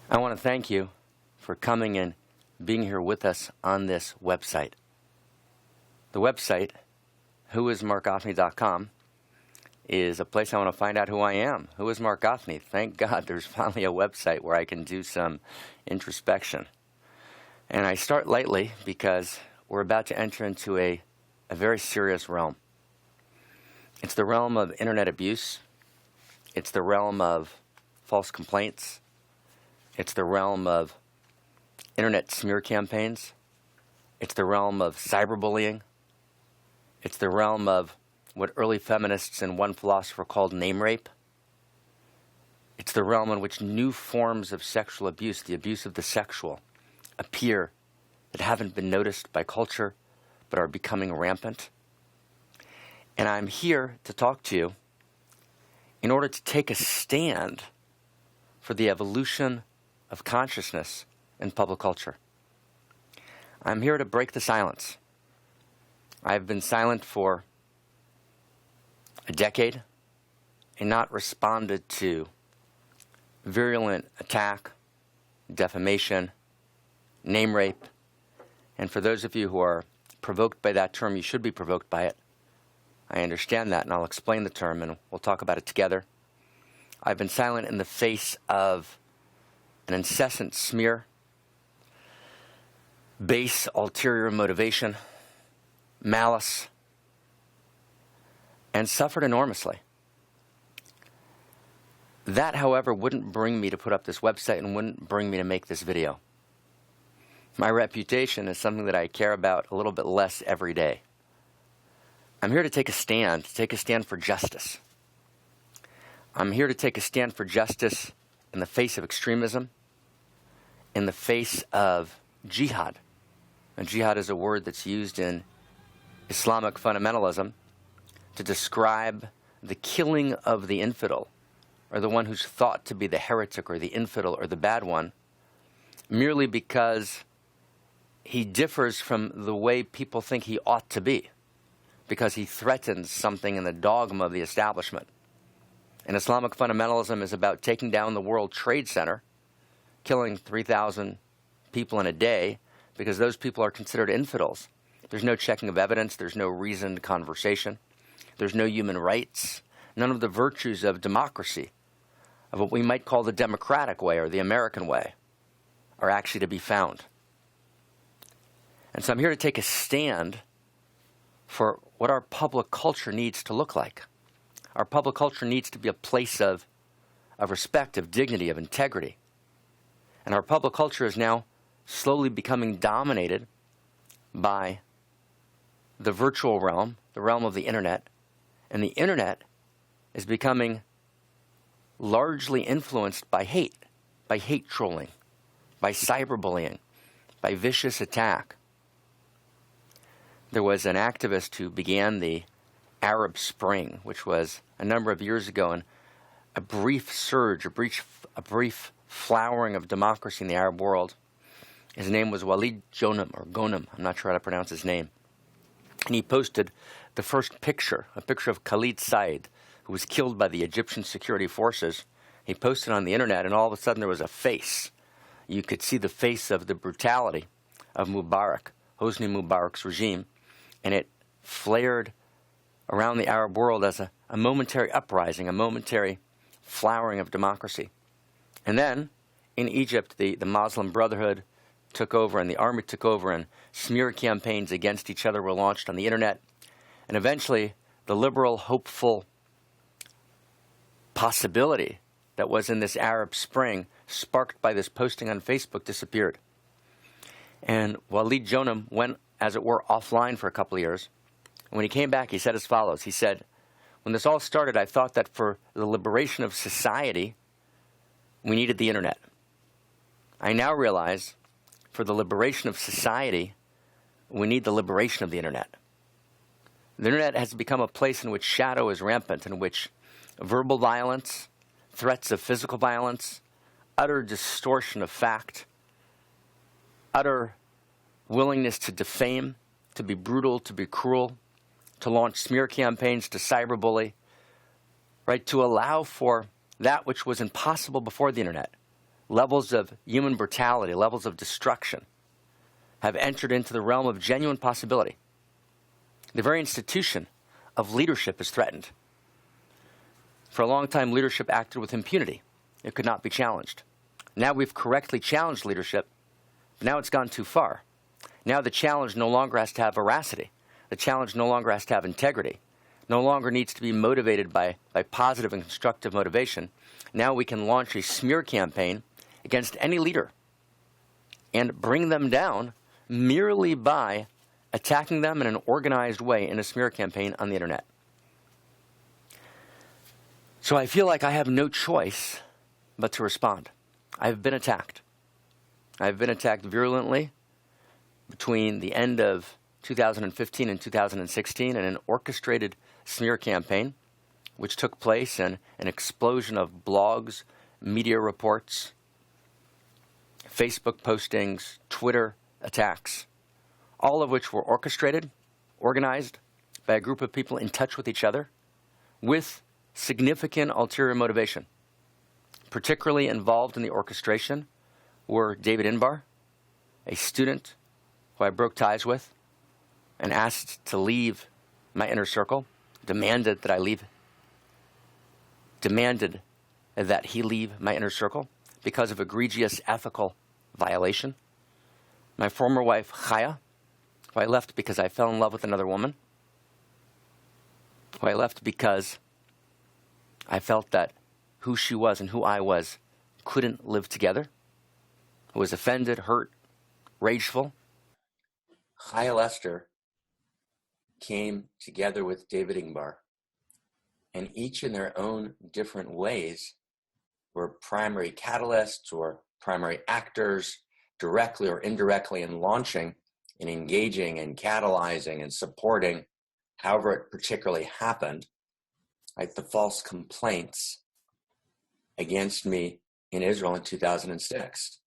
I want to thank you for coming and being here with us on this website. The website, whoismarkgafni.com, is a place I want to find out who I am. Who is Marc Gafni? Thank God there's finally a website where I can do some introspection. And I start lightly because we're about to enter into a very serious realm. It's the realm of internet abuse. It's the realm of false complaints. It's the realm of internet smear campaigns. It's the realm of cyberbullying. It's the realm of what early feminists and one philosopher called name rape. It's the realm in which new forms of sexual abuse, the abuse of the sexual, appear that haven't been noticed by culture but are becoming rampant. And I'm here to talk to you in order to take a stand for the evolution of consciousness in public culture. I'm here to break the silence. I've been silent for a decade and not responded to virulent attack, defamation, name rape. And for those of you who are provoked by that term, you should be provoked by it. I understand that, and I'll explain the term, and we'll talk about it together. I've been silent in the face of an incessant smear, base ulterior motivation, malice, and suffered enormously. That, however, wouldn't bring me to put up this website and wouldn't bring me to make this video. My reputation is something that I care about a little bit less every day. I'm here to take a stand for justice. I'm here to take a stand for justice in the face of extremism, in the face of jihad. And jihad is a word that's used in Islamic fundamentalism to describe the killing of the infidel, or the one who's thought to be the heretic or the infidel or the bad one, merely because he differs from the way people think he ought to be, because he threatens something in the dogma of the establishment. And Islamic fundamentalism is about taking down the World Trade Center, killing 3,000 people in a day, because those people are considered infidels. There's no checking of evidence. There's no reasoned conversation. There's no human rights. None of the virtues of democracy, of what we might call the democratic way or the American way, are actually to be found. And so I'm here to take a stand for what our public culture needs to look like. Our public culture needs to be a place of respect, of dignity, of integrity. And our public culture is now slowly becoming dominated by the virtual realm, the realm of the internet. And the internet is becoming largely influenced by hate trolling, by cyberbullying, by vicious attack. There was an activist who began the Arab Spring, which was a number of years ago, and a brief surge, a brief flowering of democracy in the Arab world. His name was Walid Jonim, or Ghonim, I'm not sure how to pronounce his name. And he posted the first picture, a picture of Khalid Said, who was killed by the Egyptian security forces. He posted on the internet, and all of a sudden there was a face. You could see the face of the brutality of Mubarak, Hosni Mubarak's regime, and it flared around the Arab world as a momentary uprising, a momentary flowering of democracy. And then, in Egypt, the Muslim Brotherhood took over, and the army took over, and smear campaigns against each other were launched on the internet. And eventually, the liberal, hopeful possibility that was in this Arab Spring, sparked by this posting on Facebook, disappeared. And Walid Jonim went, as it were, offline for a couple of years. And when he came back, he said as follows. He said, "When this all started, I thought that for the liberation of society, we needed the internet. I now realize for the liberation of society, we need the liberation of the internet. The internet has become a place in which shadow is rampant, in which verbal violence, threats of physical violence, utter distortion of fact, utter willingness to defame, to be brutal, to be cruel, to launch smear campaigns, to cyberbully, right, to allow for that which was impossible before the internet, levels of human brutality, levels of destruction have entered into the realm of genuine possibility. The very institution of leadership is threatened. For a long time, leadership acted with impunity. It could not be challenged. Now we've correctly challenged leadership, but now it's gone too far. Now the challenge no longer has to have veracity. The challenge no longer has to have integrity. No longer needs to be motivated by positive and constructive motivation. Now we can launch a smear campaign against any leader and bring them down merely by attacking them in an organized way in a smear campaign on the internet. So I feel like I have no choice but to respond. I've been attacked. I've been attacked virulently between the end of 2015 and 2016 in an orchestrated smear campaign, which took place in an explosion of blogs, media reports, Facebook postings, Twitter attacks, all of which were orchestrated, organized by a group of people in touch with each other with significant ulterior motivation. Particularly involved in the orchestration were David Inbar, a student who I broke ties with and asked to leave my inner circle, demanded that he leave my inner circle because of egregious ethical violation. My former wife, Chaya, who I left because I fell in love with another woman, who I left because I felt that who she was and who I was couldn't live together, who was offended, hurt, rageful. Chaya Lester came together with David Ingbar, and each in their own different ways were primary catalysts or primary actors, directly or indirectly, in launching and engaging and catalyzing and supporting, however it particularly happened, like the false complaints against me in Israel in 2006.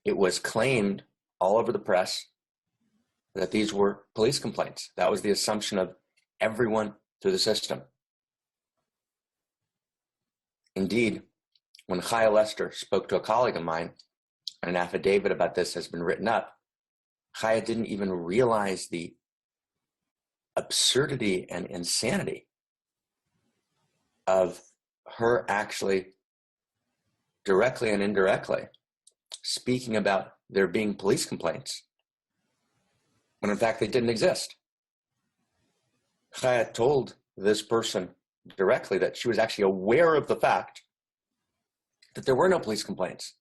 It was claimed all over the press that these were police complaints. That was the assumption of everyone through the system. Indeed, when Chaya Lester spoke to a colleague of mine, and an affidavit about this has been written up, Chaya didn't even realize the absurdity and insanity of her actually directly and indirectly speaking about there being police complaints when in fact they didn't exist. Chaya told this person directly that she was actually aware of the fact that there were no police complaints,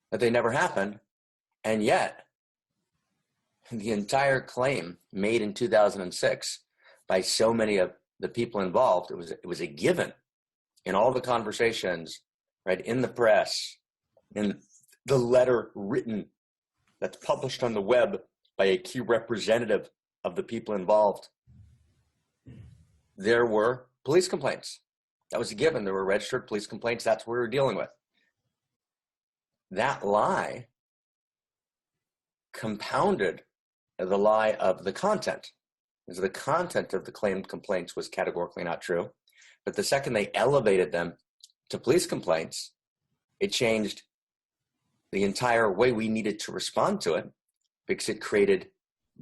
that they never happened, and yet the entire claim made in 2006 by so many of the people involved, it was a given in all the conversations, right, in the press, in the letter written that's published on the web by a key representative of the people involved. There were police complaints. That was a given. There were registered police complaints. That's what we were dealing with. That lie compounded the lie of the content, because the content of the claimed complaints was categorically not true. But the second they elevated them to police complaints, it changed the entire way we needed to respond to it, because it created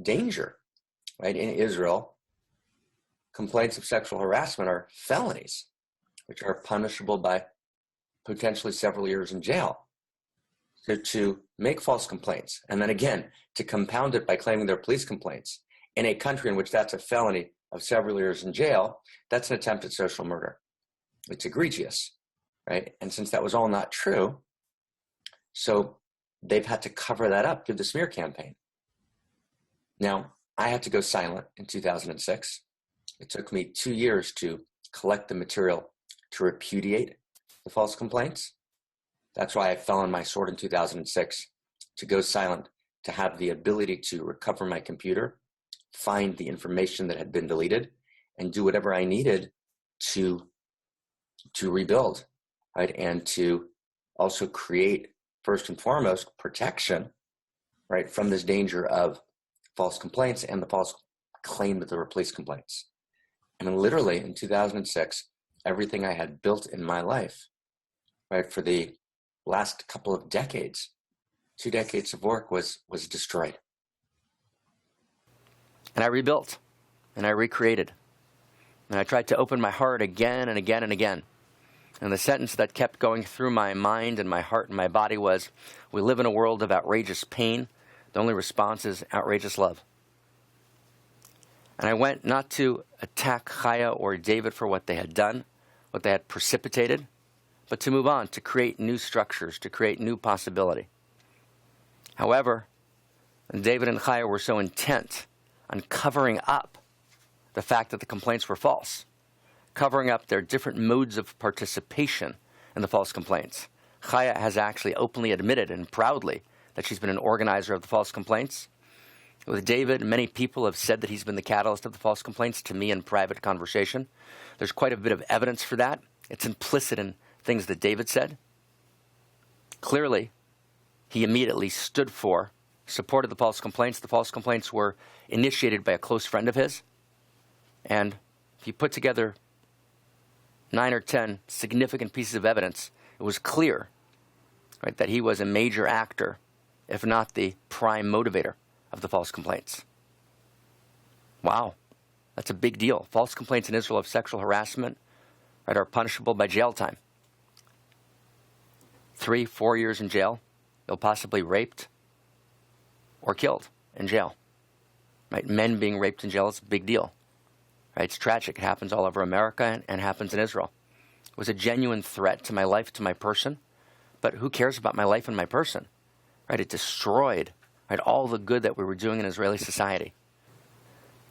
danger, right? In Israel, complaints of sexual harassment are felonies, which are punishable by potentially several years in jail. So to make false complaints, and then again, to compound it by claiming they're police complaints in a country in which that's a felony of several years in jail, that's an attempt at social murder. It's egregious, right? And since that was all not true, so they've had to cover that up through the smear campaign. Now, I had to go silent in 2006. It took me 2 years to collect the material to repudiate the false complaints. That's why I fell on my sword in 2006, to go silent, to have the ability to recover my computer, find the information that had been deleted, and do whatever I needed to rebuild, right? And to also create, first and foremost, protection, right, from this danger of false complaints and the false claim that there were police complaints. I mean, literally in 2006, everything I had built in my life right, for the last couple of decades, 2 decades of work was destroyed. And I rebuilt, and I recreated, and I tried to open my heart again and again and again. And the sentence that kept going through my mind and my heart and my body was, we live in a world of outrageous pain. The only response is outrageous love. And I went not to attack Chaya or David for what they had done, what they had precipitated, but to move on, to create new structures, to create new possibility. However, David and Chaya were so intent on covering up the fact that the complaints were false, covering up their different modes of participation in the false complaints. Chaya has actually openly admitted and proudly that she's been an organizer of the false complaints. With David, many people have said that he's been the catalyst of the false complaints to me in private conversation. There's quite a bit of evidence for that. It's implicit in things that David said. Clearly, he immediately stood for, supported the false complaints. The false complaints were initiated by a close friend of his. And if you put together 9 or 10 significant pieces of evidence, it was clear, right, that he was a major actor, if not the prime motivator of the false complaints. Wow, that's a big deal. False complaints in Israel of sexual harassment, right, are punishable by jail time. 3, 4 years in jail. You'll possibly raped or killed in jail. Right? Men being raped in jail is a big deal. Right? It's tragic. It happens all over America and happens in Israel. It was a genuine threat to my life, to my person. But who cares about my life and my person? Right? It destroyed, right, all the good that we were doing in Israeli society.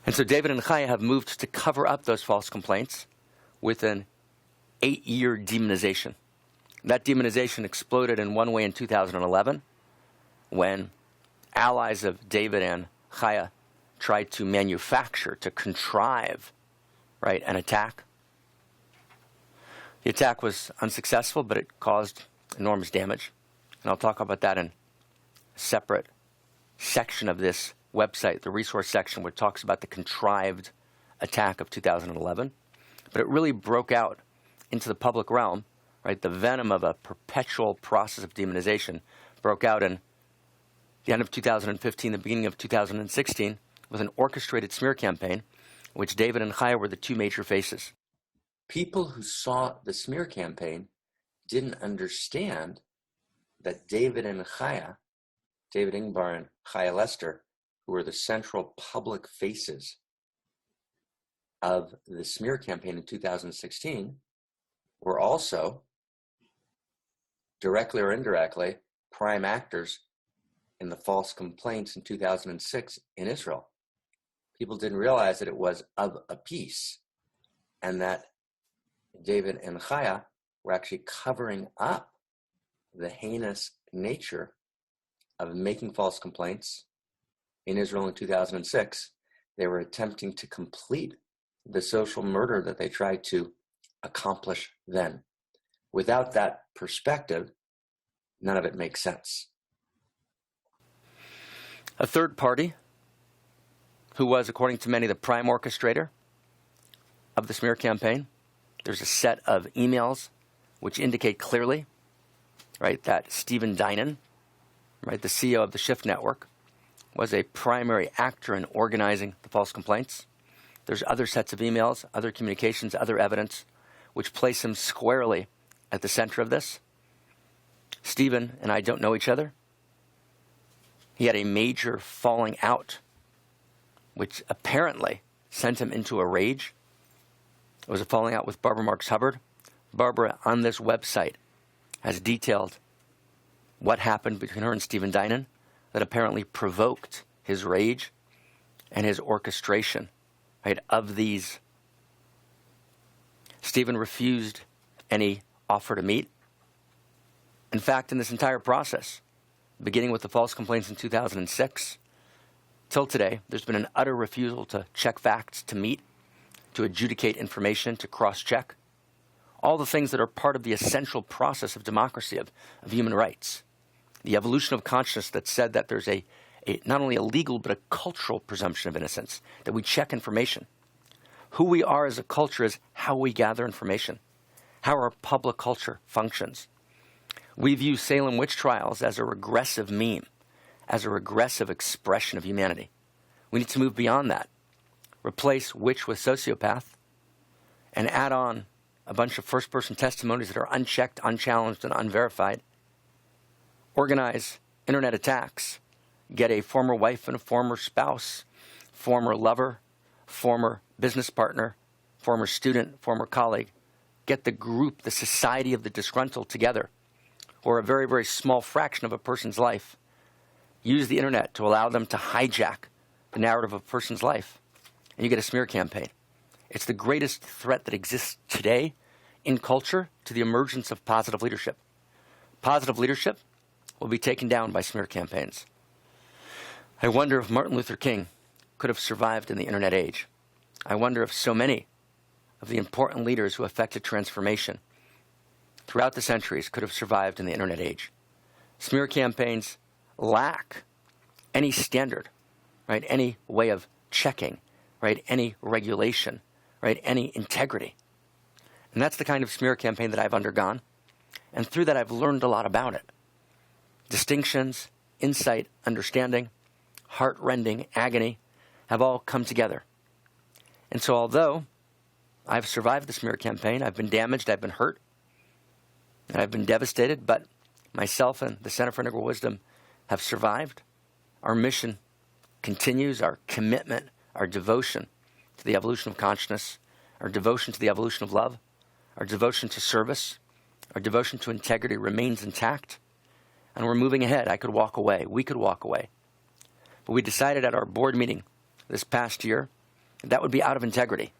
And so David and Chaya have moved to cover up those false complaints with an 8-year demonization. That demonization exploded in one way in 2011 when allies of David and Chaya tried to manufacture, to contrive, right, an attack. The attack was unsuccessful, but it caused enormous damage. And I'll talk about that in a separate section of this website, the resource section, which talks about the contrived attack of 2011. But it really broke out into the public realm, right? The venom of a perpetual process of demonization broke out in the end of 2015, the beginning of 2016, with an orchestrated smear campaign, in which David and Chaya were the two major faces. People who saw the smear campaign didn't understand that David and Chaya, David Ingbar and Chaya Lester, who were the central public faces of the smear campaign in 2016, were also, directly or indirectly, prime actors in the false complaints in 2006 in Israel. People didn't realize that it was of a piece, and that David and Chaya were actually covering up the heinous nature of making false complaints in Israel in 2006. They were attempting to complete the social murder that they tried to accomplish then. Without that perspective, none of it makes sense. A third party, who was, according to many, the prime orchestrator of the smear campaign, there's a set of emails which indicate clearly, right, that Stephen Dinan, right, the CEO of the Shift Network, was a primary actor in organizing the false complaints. There's other sets of emails, other communications, other evidence, which place him squarely at the center of this. Stephen and I don't know each other. He had a major falling out, which apparently sent him into a rage. It was a falling out with Barbara Marks Hubbard. Barbara, on this website, has detailed what happened between her and Stephen Dinan that apparently provoked his rage and his orchestration, right, of these. Stephen refused any offer to meet. In fact, in this entire process, beginning with the false complaints in 2006, till today, there's been an utter refusal to check facts, to meet, to adjudicate information, to cross-check. All the things that are part of the essential process of democracy, of human rights. The evolution of consciousness that said that there's a not only a legal but a cultural presumption of innocence, that we check information. Who we are as a culture is how we gather information, how our public culture functions. We view Salem witch trials as a regressive meme, as a regressive expression of humanity. We need to move beyond that. Replace witch with sociopath, and add on a bunch of first-person testimonies that are unchecked, unchallenged, and unverified. Organize internet attacks. Get a former wife and a former spouse, former lover, former business partner, former student, former colleague. Get the group, the society of the disgruntled together, or a very, very small fraction of a person's life. Use the internet to allow them to hijack the narrative of a person's life. And you get a smear campaign. It's the greatest threat that exists today in culture to the emergence of positive leadership. Positive leadership will be taken down by smear campaigns. I wonder if Martin Luther King could have survived in the internet age. I wonder if so many of the important leaders who effected transformation throughout the centuries could have survived in the internet age. Smear campaigns lack any standard, right? Any way of checking, right? Any regulation, right? Any integrity. And that's the kind of smear campaign that I've undergone. And through that, I've learned a lot about it. Distinctions, insight, understanding, heart-rending agony have all come together. And so although I've survived the smear campaign, I've been damaged, I've been hurt, and I've been devastated, but myself and the Center for Integral Wisdom have survived. Our mission continues, our commitment, our devotion to the evolution of consciousness, our devotion to the evolution of love, our devotion to service, our devotion to integrity remains intact, and we're moving ahead. I could walk away. We could walk away. But we decided at our board meeting this past year that would be out of integrity.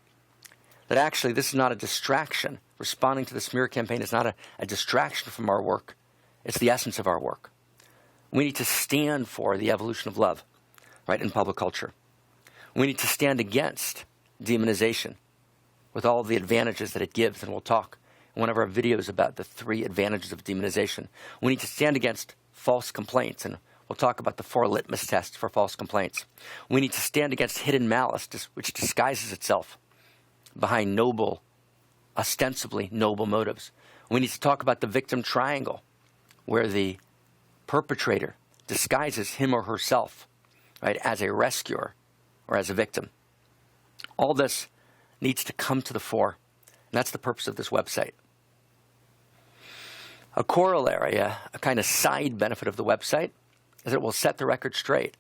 That actually this is not a distraction. Responding to the smear campaign is not a distraction from our work. It's the essence of our work. We need to stand for the evolution of love, right, in public culture. We need to stand against demonization with all of the advantages that it gives, and we'll talk in one of our videos about the 3 advantages of demonization. We need to stand against false complaints, and we'll talk about the 4 litmus tests for false complaints. We need to stand against hidden malice, which disguises itself behind noble, ostensibly noble motives. We need to talk about the victim triangle, where the perpetrator disguises him or herself, right, as a rescuer or as a victim. All this needs to come to the fore, and that's the purpose of this website. A corollary, a kind of side benefit of the website is it will set the record straight,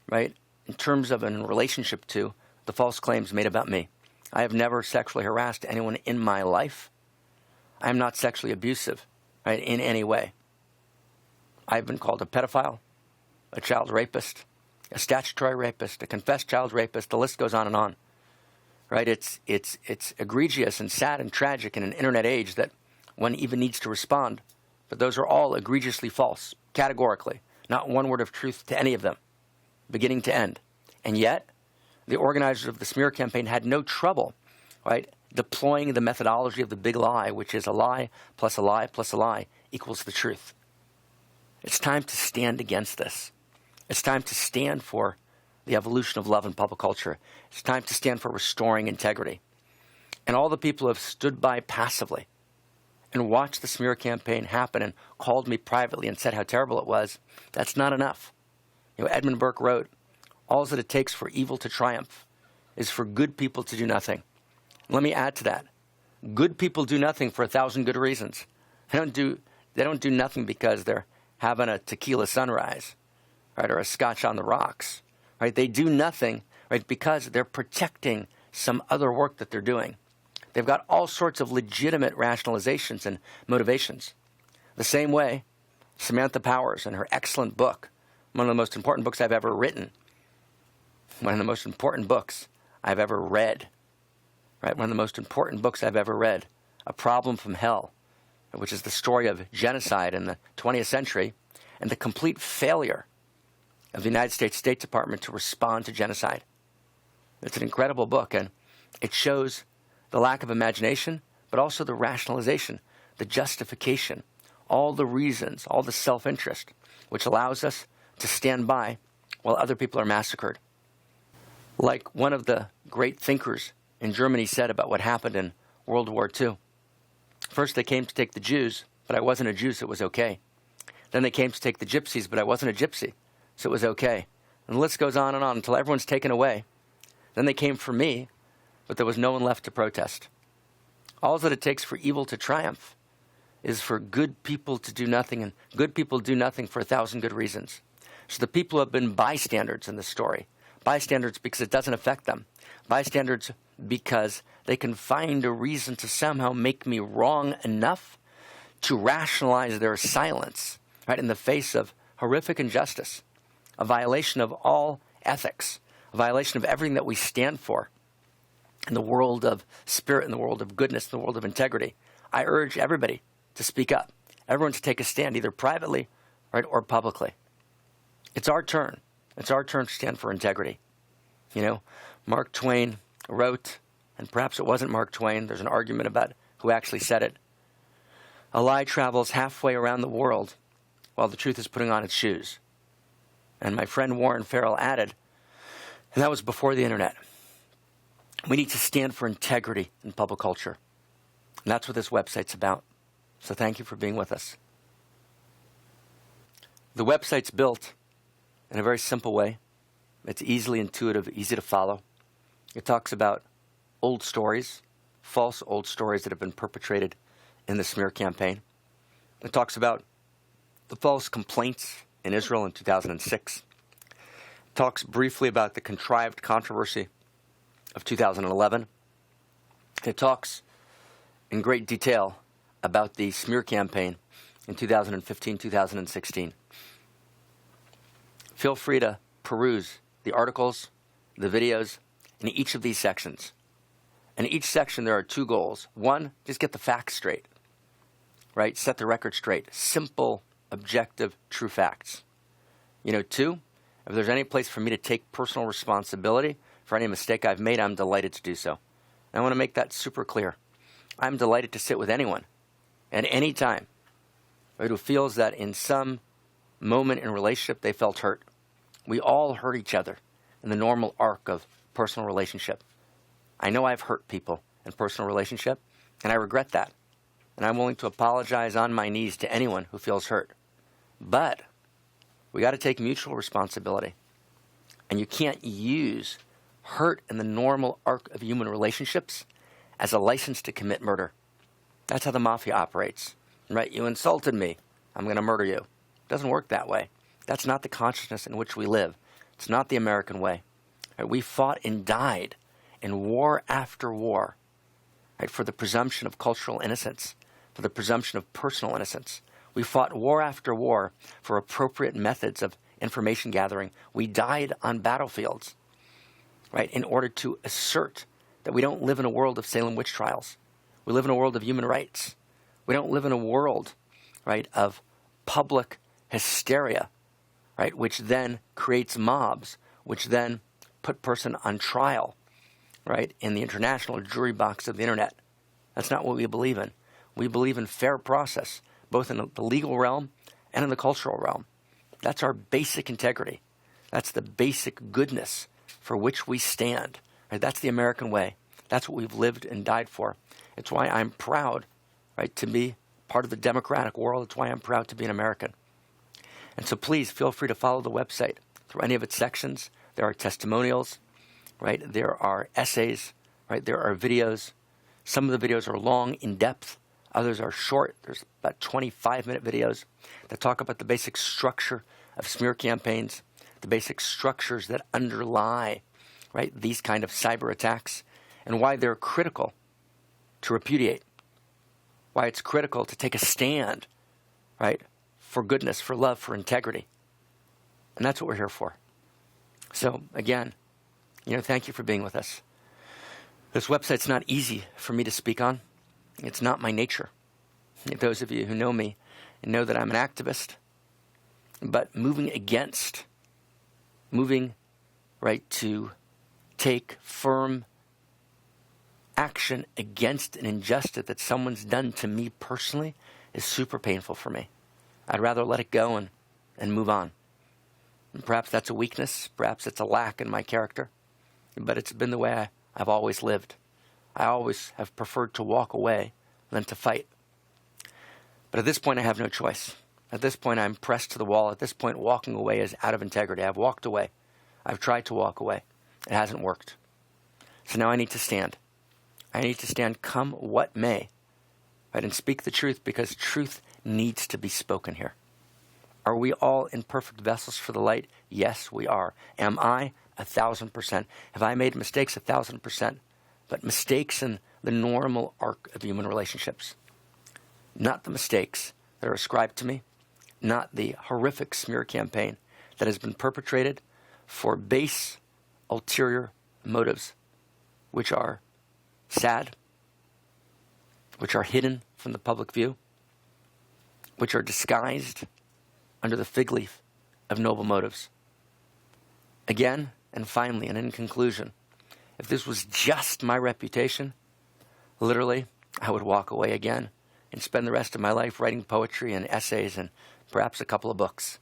right, in terms of and in relationship to the false claims made about me. I have never sexually harassed anyone in my life. I am not sexually abusive, right, in any way. I've been called a pedophile, a child rapist, a statutory rapist, a confessed child rapist. The list goes on and on, right? It's egregious and sad and tragic in an internet age that one even needs to respond. But those are all egregiously false, categorically. Not one word of truth to any of them, beginning to end. And yet, the organizers of the smear campaign had no trouble, right, deploying the methodology of the big lie, which is a lie plus a lie plus a lie equals the truth. It's time to stand against this. It's time to stand for the evolution of love in public culture. It's time to stand for restoring integrity. And all the people who have stood by passively and watched the smear campaign happen and called me privately and said how terrible it was, that's not enough. Edmund Burke wrote, all that it takes for evil to triumph is for good people to do nothing. Let me add to that. Good people do nothing for 1,000 good reasons. They don't do nothing because they're having a tequila sunrise, right, or a scotch on the rocks, right? They do nothing, right, because they're protecting some other work that they're doing. They've got all sorts of legitimate rationalizations and motivations. The same way, Samantha Powers in her excellent book, one of the most important books I've ever written, one of the most important books I've ever read, right? One of the most important books I've ever read, A Problem from Hell, which is the story of genocide in the 20th century and the complete failure of the United States State Department to respond to genocide. It's an incredible book, and it shows the lack of imagination, but also the rationalization, the justification, all the reasons, all the self-interest, which allows us to stand by while other people are massacred. Like one of the great thinkers in Germany said about what happened in World War II. First they came to take the Jews, but I wasn't a Jew, so it was okay. Then they came to take the gypsies, but I wasn't a gypsy, so it was okay. And the list goes on until everyone's taken away. Then they came for me, but there was no one left to protest. All that it takes for evil to triumph is for good people to do nothing, and good people do nothing for 1,000 good reasons. So the people who have been bystanders in this story, bystanders because it doesn't affect them, bystanders because they can find a reason to somehow make me wrong enough to rationalize their silence, right, in the face of horrific injustice, a violation of all ethics, a violation of everything that we stand for in the world of spirit, in the world of goodness, in the world of integrity. I urge everybody to speak up, everyone to take a stand, either privately, right, or publicly. It's our turn. It's our turn to stand for integrity. You know, Mark Twain wrote, and perhaps it wasn't Mark Twain, there's an argument about who actually said it, "A lie travels halfway around the world while the truth is putting on its shoes." And my friend Warren Farrell added, and that was before the internet, we need to stand for integrity in public culture. And that's what this website's about. So thank you for being with us. The website's built in a very simple way. It's easily intuitive, easy to follow. It talks about old stories, false old stories that have been perpetrated in the smear campaign. It talks about the false complaints in Israel in 2006. It talks briefly about the contrived controversy of 2011. It talks in great detail about the smear campaign in 2015, 2016. Feel free to peruse the articles, the videos, in each of these sections. In each section, there are two goals. One, just get the facts straight, right? Set the record straight. Simple, objective, true facts. You know, two, if there's any place for me to take personal responsibility for any mistake I've made, I'm delighted to do so. And I want to make that super clear. I'm delighted to sit with anyone at any time, right, who feels that in some moment in a relationship they felt hurt. We all hurt each other in the normal arc of personal relationship. I know I've hurt people in personal relationship, and I regret that. And I'm willing to apologize on my knees to anyone who feels hurt. But we got to take mutual responsibility. And you can't use hurt in the normal arc of human relationships as a license to commit murder. That's how the mafia operates. Right? You insulted me, I'm going to murder you. It doesn't work that way. That's not the consciousness in which we live. It's not the American way. Right? We fought and died in war after war, right, for the presumption of cultural innocence, for the presumption of personal innocence. We fought war after war for appropriate methods of information gathering. We died on battlefields, right, in order to assert that we don't live in a world of Salem witch trials. We live in a world of human rights. We don't live in a world, right, of public hysteria, right, which then creates mobs, which then put person on trial, right, in the international jury box of the internet. That's not what we believe in. We believe in fair process, both in the legal realm and in the cultural realm. That's our basic integrity. That's the basic goodness for which we stand. Right? That's the American way. That's what we've lived and died for. It's why I'm proud, right, to be part of the democratic world. It's why I'm proud to be an American. And so please feel free to follow the website through any of its sections. There are testimonials, right? There are essays, right? There are videos. Some of the videos are long, in-depth. Others are short. There's about 25-minute videos that talk about the basic structure of smear campaigns, the basic structures that underlie, right, these kind of cyber attacks, and why they're critical to repudiate, why it's critical to take a stand, right, for goodness, for love, for integrity. And that's what we're here for. So, again, thank you for being with us. This website's not easy for me to speak on. It's not my nature. Those of you who know me know that I'm an activist. But moving, right, to take firm action against an injustice that someone's done to me personally is super painful for me. I'd rather let it go and move on. And perhaps that's a weakness. Perhaps it's a lack in my character. But it's been the way I've always lived. I always have preferred to walk away than to fight. But at this point, I have no choice. At this point, I'm pressed to the wall. At this point, walking away is out of integrity. I've walked away. I've tried to walk away. It hasn't worked. So now I need to stand. I need to stand come what may, right, and speak the truth, because truth needs to be spoken here. Are we all imperfect vessels for the light? Yes, we are. Am I? 1,000%. Have I made mistakes? 1,000%. But mistakes in the normal arc of human relationships. Not the mistakes that are ascribed to me. Not the horrific smear campaign that has been perpetrated for base, ulterior motives, which are sad, which are hidden from the public view, which are disguised under the fig leaf of noble motives. Again, and finally, and in conclusion, if this was just my reputation, literally, I would walk away again and spend the rest of my life writing poetry and essays and perhaps a couple of books.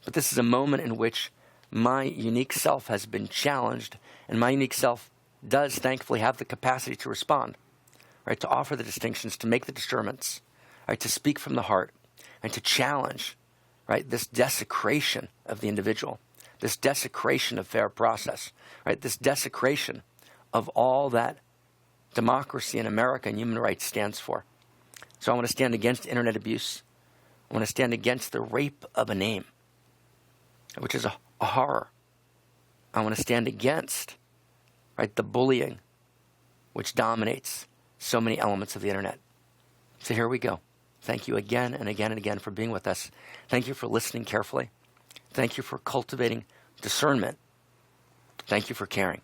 But this is a moment in which my unique self has been challenged, and my unique self does thankfully have the capacity to respond, right, to offer the distinctions, to make the discernments, right, to speak from the heart, and to challenge, right, this desecration of the individual, this desecration of fair process, right, this desecration of all that democracy in America and human rights stands for. So I want to stand against internet abuse. I want to stand against the rape of a name, which is a horror. I want to stand against, right, the bullying, which dominates so many elements of the internet. So here we go. Thank you again and again and again for being with us. Thank you for listening carefully. Thank you for cultivating discernment. Thank you for caring.